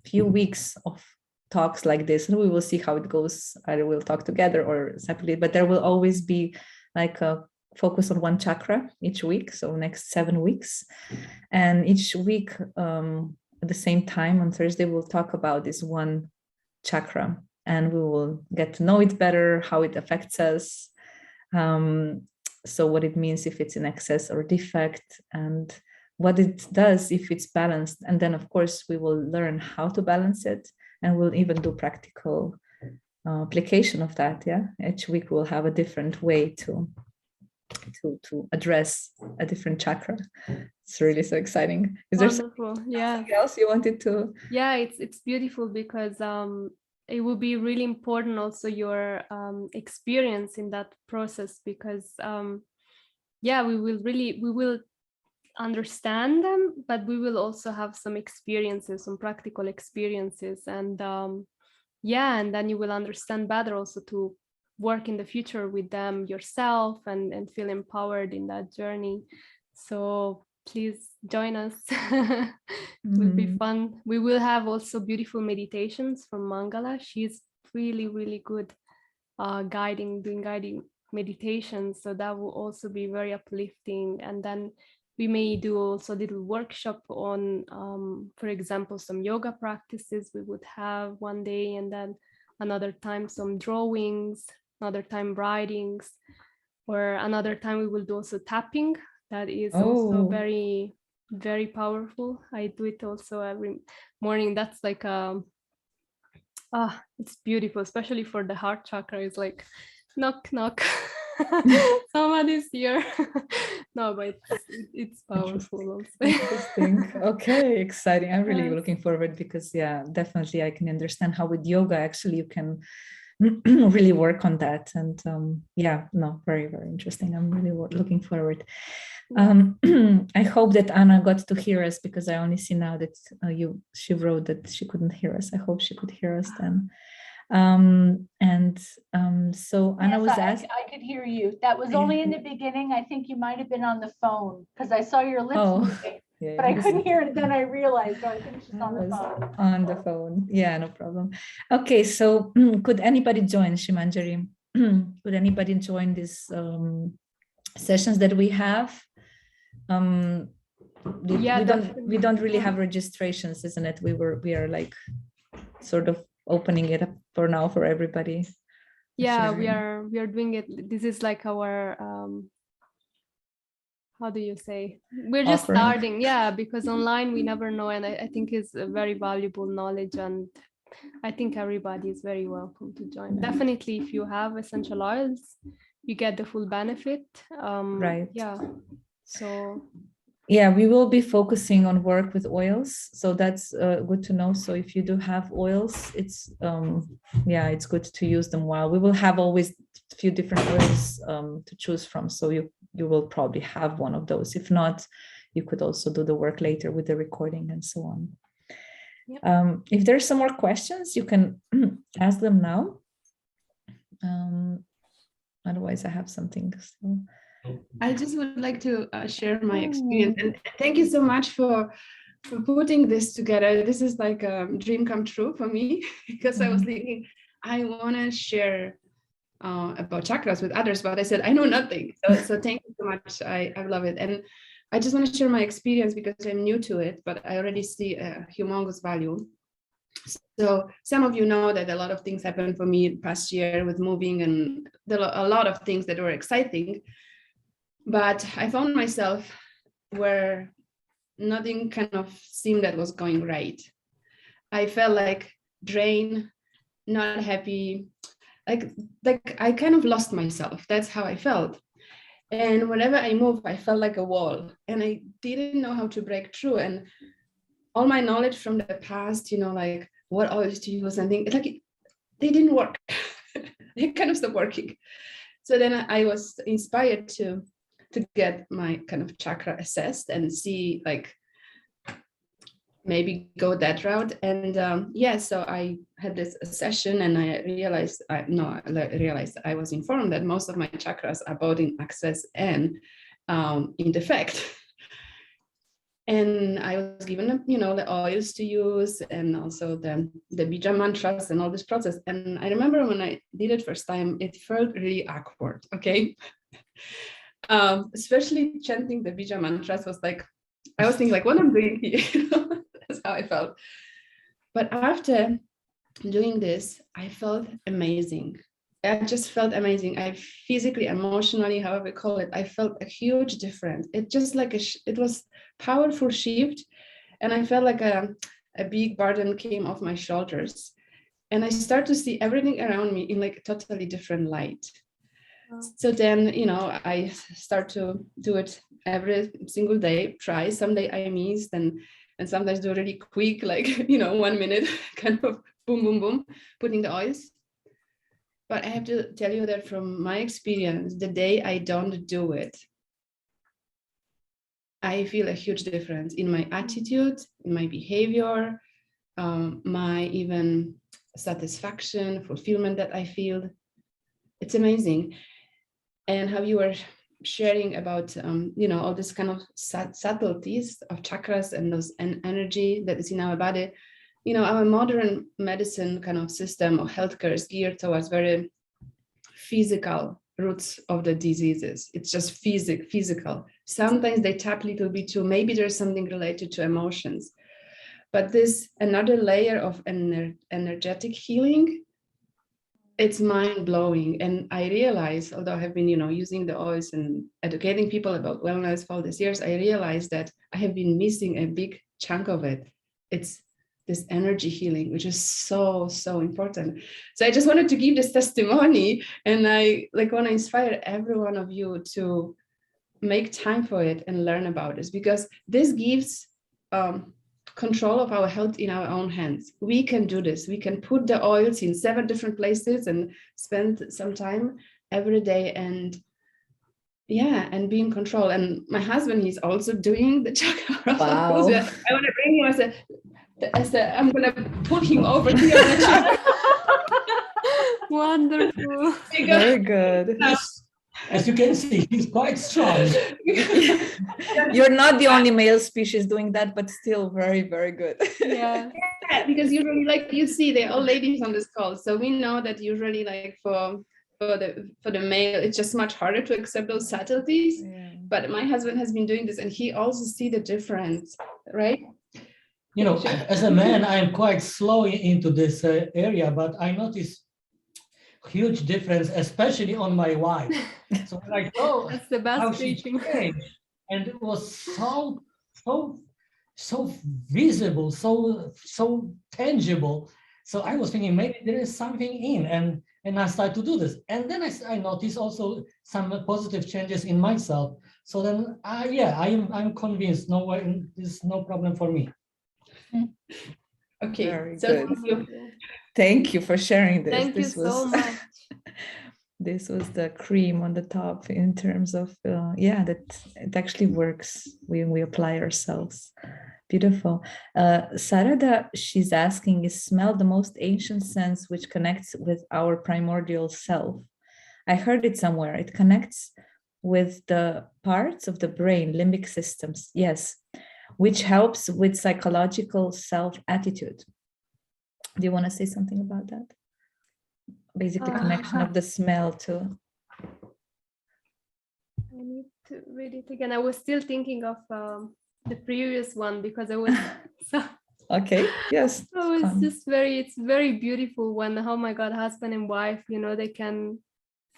few weeks of talks like this, and we will see how it goes. Either we'll talk together or separately, but there will always be a focus on one chakra each week, so next 7 weeks. And each week at the same time on Thursday, we'll talk about this one chakra, and we will get to know it better, how it affects us, so what it means if it's in excess or defect, and what it does if it's balanced. And then of course we will learn how to balance it, and we'll even do practical application of that. Yeah, each week we'll have a different way to address a different chakra. It's really so exciting. Is there something else you wanted to? Yeah, it's beautiful, because it will be really important also your experience in that process, because we will understand them, but we will also have some experiences, some practical experiences, and and then you will understand better also to work in the future with them yourself and feel empowered in that journey. So please join us. It will be fun. We will have also beautiful meditations from Mangala. She's really, really good doing guiding meditation. So that will also be very uplifting. And then we may do also a little workshop on, for example, some yoga practices we would have one day, and then another time some drawings, another time writings, or another time we will do also tapping. That is also very, very powerful. I do it also every morning. That's like it's beautiful, especially for the heart chakra. It's like knock knock. Somebody's here. No, but it's powerful also. Interesting. Okay, exciting. I'm really looking forward, because definitely I can understand how with yoga actually you can really work on that. And very, very interesting. I'm really looking forward. I hope that Anna got to hear us, because I only see now that she wrote that she couldn't hear us. I hope she could hear us then. So Anna was asked. I could hear you. That was only in the beginning. I think you might have been on the phone, because I saw your lips moving, but I couldn't hear it. Then I realized, I think she's on the phone. On the phone. Yeah, no problem. Okay, so could anybody join, Sri Manjari? Could anybody join these sessions that we have? We don't really have registrations, isn't it? We are like sort of opening it up for now for everybody. Yeah, we are doing it. This is like our how do you say, we're just offering. starting. Yeah, because online we never know, and I think it's a very valuable knowledge, and I think everybody is very welcome to join. Definitely, if you have essential oils, you get the full benefit. Right. Yeah. So yeah, we will be focusing on work with oils, so that's good to know. So if you do have oils, it's it's good to use them while. We will have always a few different oils to choose from, so you will probably have one of those. If not, you could also do the work later with the recording and so on. Yep. If there's some more questions, you can ask them now. Otherwise I have something. So. I just would like to share my experience, and thank you so much for putting this together. This is like a dream come true for me, because I was thinking I want to share about chakras with others, but I said I know nothing. So thank you so much. I love it, and I just want to share my experience because I'm new to it, but I already see a humongous value. So some of you know that a lot of things happened for me past year with moving, and a lot of things that were exciting. But I found myself where nothing kind of seemed that was going right. I felt like drained, not happy, like I kind of lost myself. That's how I felt. And whenever I moved, I felt like a wall, and I didn't know how to break through. And all my knowledge from the past, like what oils to use and things, like they didn't work. They kind of stopped working. So then I was inspired to get my kind of chakra assessed and see, like, maybe go that route. And so I had this session, and I realized I was informed that most of my chakras are both in access and in defect. And I was given, the oils to use, and also the bija mantras and all this process. And I remember when I did it first time, it felt really awkward. Okay. Especially chanting the bija mantras was like, I was thinking like, what I'm doing here. That's how I felt. But after doing this, I felt amazing. I just felt amazing. I physically, emotionally, however you call it, I felt a huge difference. It just like it was powerful shift, and I felt like a big burden came off my shoulders, and I start to see everything around me in like a totally different light. So then, I start to do it every single day, try. Someday I miss, and sometimes do really quick, like, 1 minute, kind of boom, boom, boom, putting the oils. But I have to tell you that from my experience, the day I don't do it, I feel a huge difference in my attitude, in my behavior, my even satisfaction, fulfillment that I feel. It's amazing. And how you were sharing about, all this kind of subtleties of chakras and those energy that is in our body. Our modern medicine kind of system of healthcare is geared towards very physical roots of the diseases. It's just physical. Sometimes they tap a little bit too. Maybe there's something related to emotions. But this another layer of energetic healing, it's mind-blowing. And I realize, although I have been, using the oils and educating people about wellness for all these years, I realized that I have been missing a big chunk of it. It's this energy healing, which is so, so important. So I just wanted to give this testimony, and I want to inspire every one of you to make time for it and learn about this, because this gives control of our health in our own hands. We can do this. We can put the oils in 7 different places and spend some time every day and be in control. And my husband, he's also doing the chakra. Wow. I want to bring him as I'm going to put him over here on the chakra. Wonderful. Very good. As you can see, he's quite strong. You're not the only male species doing that, but still very, very good. Yeah. Because usually, you see, they're all ladies on this call. So we know that usually, for the male, it's just much harder to accept those subtleties. Yeah. But my husband has been doing this, and he also see the difference, right? As a man, I'm quite slow into this area, but I notice huge difference, especially on my wife. So that's the best how she changed, and it was so visible, so tangible. So I was thinking maybe there is something in, and I started to do this, and then I noticed also some positive changes in myself. So then, I'm convinced. No way, there's no problem for me. Okay, very so good. Thank you for sharing this. Thank you so much. This was the cream on the top in terms of, that it actually works when we apply ourselves. Beautiful. Sarada, she's asking, is smell the most ancient sense which connects with our primordial self? I heard it somewhere. It connects with the parts of the brain, limbic systems, yes, which helps with psychological self-attitude. Do you want to say something about that? Basically, connection of the smell to. I need to read it again. I was still thinking of the previous one because I was so. Okay. Yes. So it's very beautiful when, oh my God, husband and wife, they can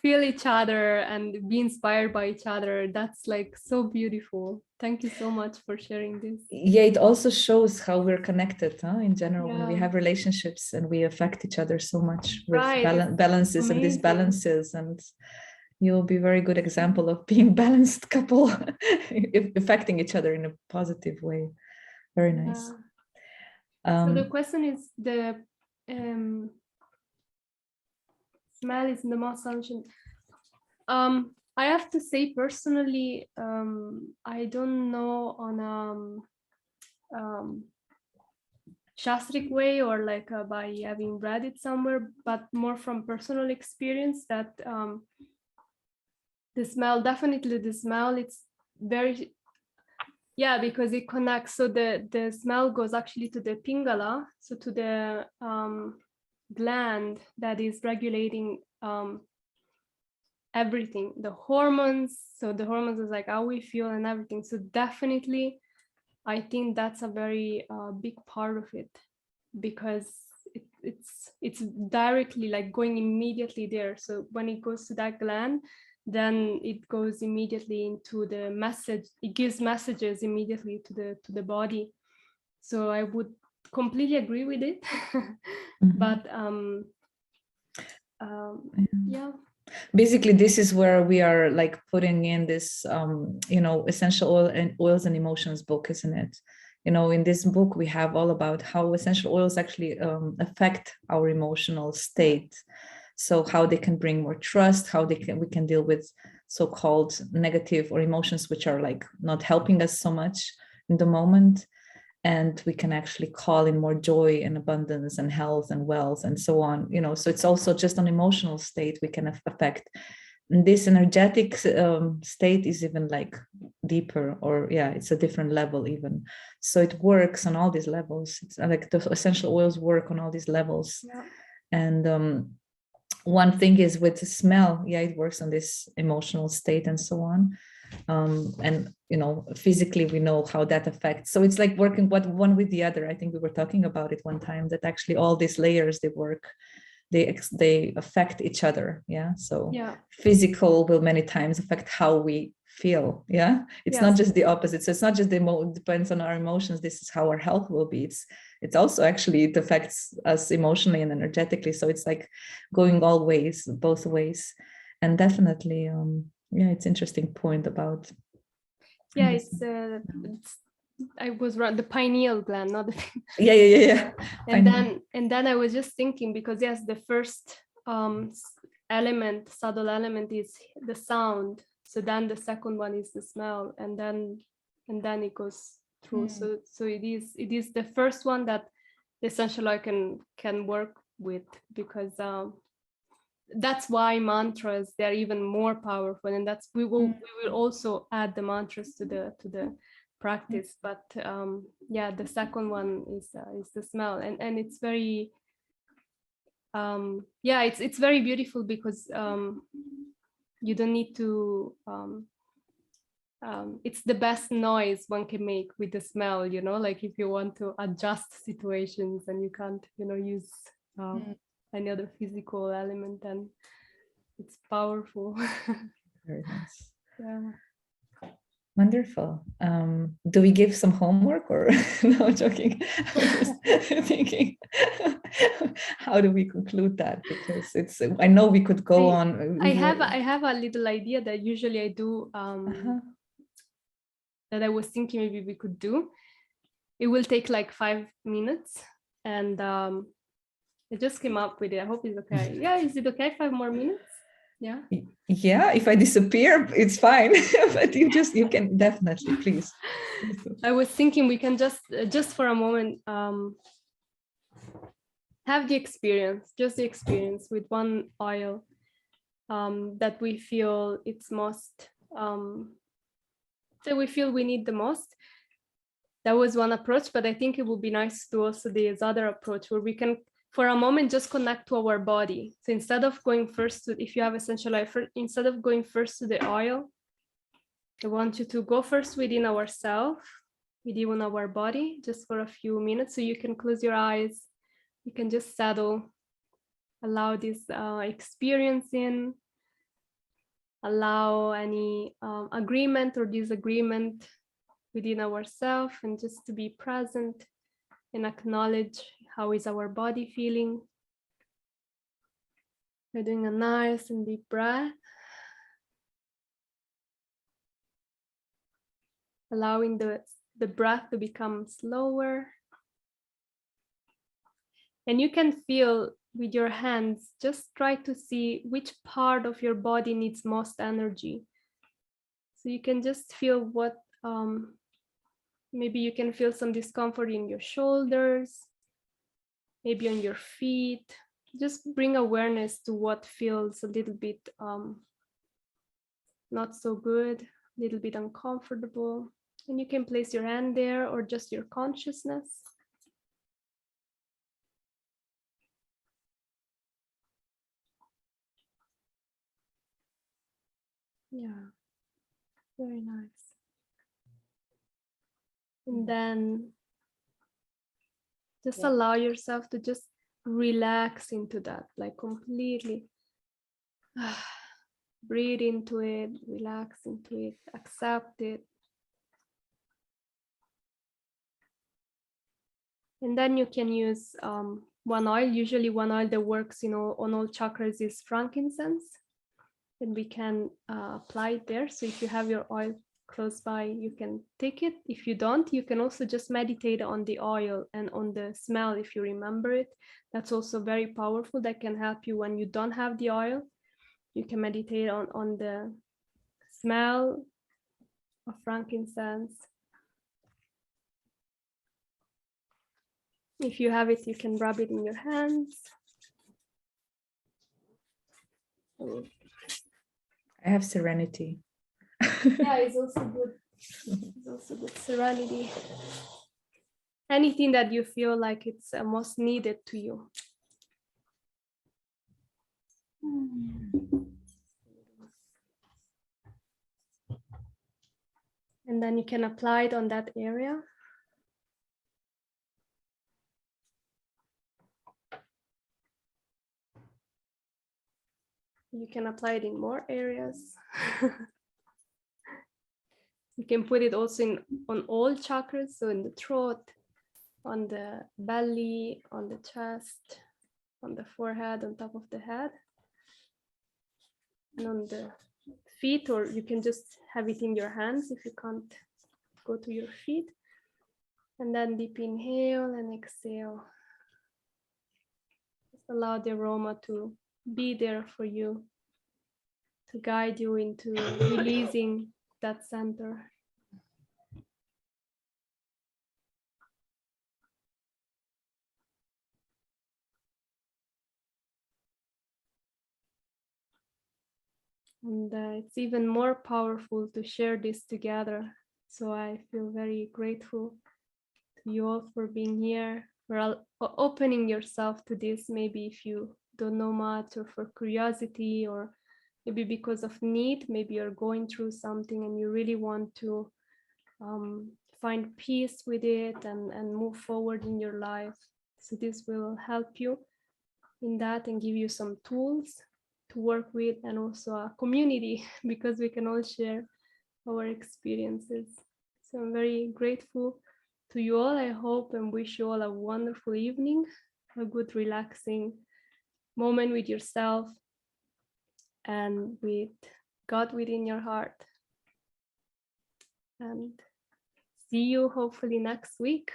feel each other and be inspired by each other. That's so beautiful. Thank you so much for sharing this. Yeah, it also shows how we're connected in general, when we have relationships and we affect each other so much with balances and disbalances. And you'll be a very good example of being balanced couple, affecting each other in a positive way. Very nice. So the question is, the smell is the most ancient. I have to say personally, I don't know on shastric way or by having read it somewhere, but more from personal experience that the smell, it's very, because it connects. So the smell goes actually to the pingala, so to the gland that is regulating everything, the hormones. So the hormones is how we feel and everything. So definitely, I think that's a very big part of it, because it's directly going immediately there. So when it goes to that gland, then it goes immediately into the message. It gives messages immediately to the body. So I would completely agree with it. But basically, this is where we are putting in this, essential oils and emotions book, isn't it? In this book, we have all about how essential oils actually affect our emotional state. So how they can bring more trust, how we can deal with so-called negative or emotions which are not helping us so much in the moment. And we can actually call in more joy and abundance and health and wealth and so on. So it's also just an emotional state we can affect. And this energetic state is even deeper, or it's a different level even. So it works on all these levels. It's the essential oils work on all these levels. And one thing is with the smell, yeah, it works on this emotional state and so on. And physically we know how that affects. So it's like working one with the other. I think we were talking about it one time, that actually all these layers, they affect each other. Yeah. So physical will many times affect how we feel. Yeah. It's not just the opposite. So it's not just depends on our emotions. This is how our health will be. It's also actually, it affects us emotionally and energetically. So it's like going all ways, both ways. And definitely, it's interesting point about. It's I was wrong, the pineal gland, not the yeah. And then I was just thinking, because yes, the first subtle element is the sound. So then the second one is the smell, and then it goes through. So it is the first one that the essential oil can work with, because that's why mantras, they're even more powerful, and that's we will also add the mantras to the practice. But the second one is the smell, and it's very it's very beautiful, because you don't need to it's the best noise one can make with the smell, like if you want to adjust situations and you can't use any other physical element, and it's powerful. Very nice. Yeah. Wonderful. Do we give some homework, or no, joking? I'm just thinking, how do we conclude that? Because I know we could go on. I have a little idea that usually I do, that I was thinking maybe we could do. It will take like 5 minutes, and I just came up with it. I hope it's okay. Yeah, is it okay? 5 more minutes? Yeah. Yeah, if I disappear, it's fine. But you can definitely, please. I was thinking we can just for a moment have the experience with one oil that we feel it's most that we feel we need the most. That was one approach, but I think it would be nice to also this other approach where we can, for a moment, just connect to our body. So instead of going first to, if you have essential oil, instead of going first to the oil, I want you to go first within ourselves, within our body, just for a few minutes. So you can close your eyes, you can just settle, allow this experience in, allow any agreement or disagreement within ourselves, and just to be present and acknowledge how is our body feeling. We're doing a nice and deep breath, allowing the breath to become slower. And you can feel with your hands, just try to see which part of your body needs most energy. So you can just feel what, maybe you can feel some discomfort in your shoulders, maybe on your feet. Just bring awareness to what feels a little bit not so good, a little bit uncomfortable. And you can place your hand there, or just your consciousness. Yeah, very nice. And then just allow yourself to just relax into that, like completely. Breathe into it, relax into it, accept it. And then you can use one oil. Usually one oil that works, on all chakras is frankincense. And we can apply it there. So if you have your oil close by, you can take it. If you don't, you can also just meditate on the oil and on the smell if you remember it. That's also very powerful. That can help you when you don't have the oil. You can meditate on the smell of frankincense. If you have it, you can rub it in your hands. I have serenity. Yeah, it's also good. It's also good. Serenity. Anything that you feel like it's most needed to you. And then you can apply it on that area. You can apply it in more areas. You can put it also on all chakras, so in the throat, on the belly, on the chest, on the forehead, on top of the head, and on the feet, or you can just have it in your hands if you can't go to your feet. And then deep inhale and exhale. Just allow the aroma to be there for you, to guide you into releasing that center. And it's even more powerful to share this together. So I feel very grateful to you all for being here, for opening yourself to this, maybe if you don't know much, or for curiosity, or maybe because of need. Maybe you're going through something and you really want to find peace with it and move forward in your life. So this will help you in that and give you some tools to work with, and also a community, because we can all share our experiences. So I'm very grateful to you all. I hope and wish you all a wonderful evening, a good relaxing moment with yourself and with God within your heart. And see you hopefully next week.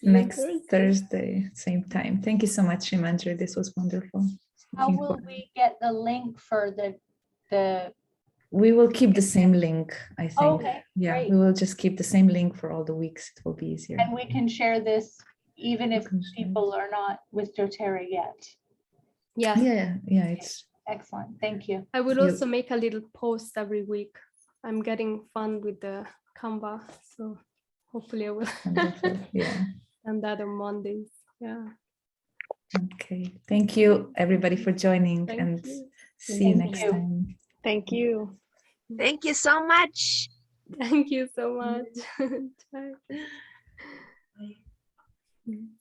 Next Thursday, same time. Thank you so much, Sri Manjari. This was wonderful. How will we get the link for the We will keep the same link, I think. Oh, okay, yeah, great. we will just keep the same link for all the weeks. It will be easier. And we can share this even if people are not with Doterra yet. Yeah, it's excellent. Thank you. I will also make a little post every week. I'm getting fun with the Canva, so hopefully I will send that on Mondays. Yeah. Okay. Thank you, everybody, for joining, and see you next time. Thank you. Thank you so much. Thank you so much. Bye.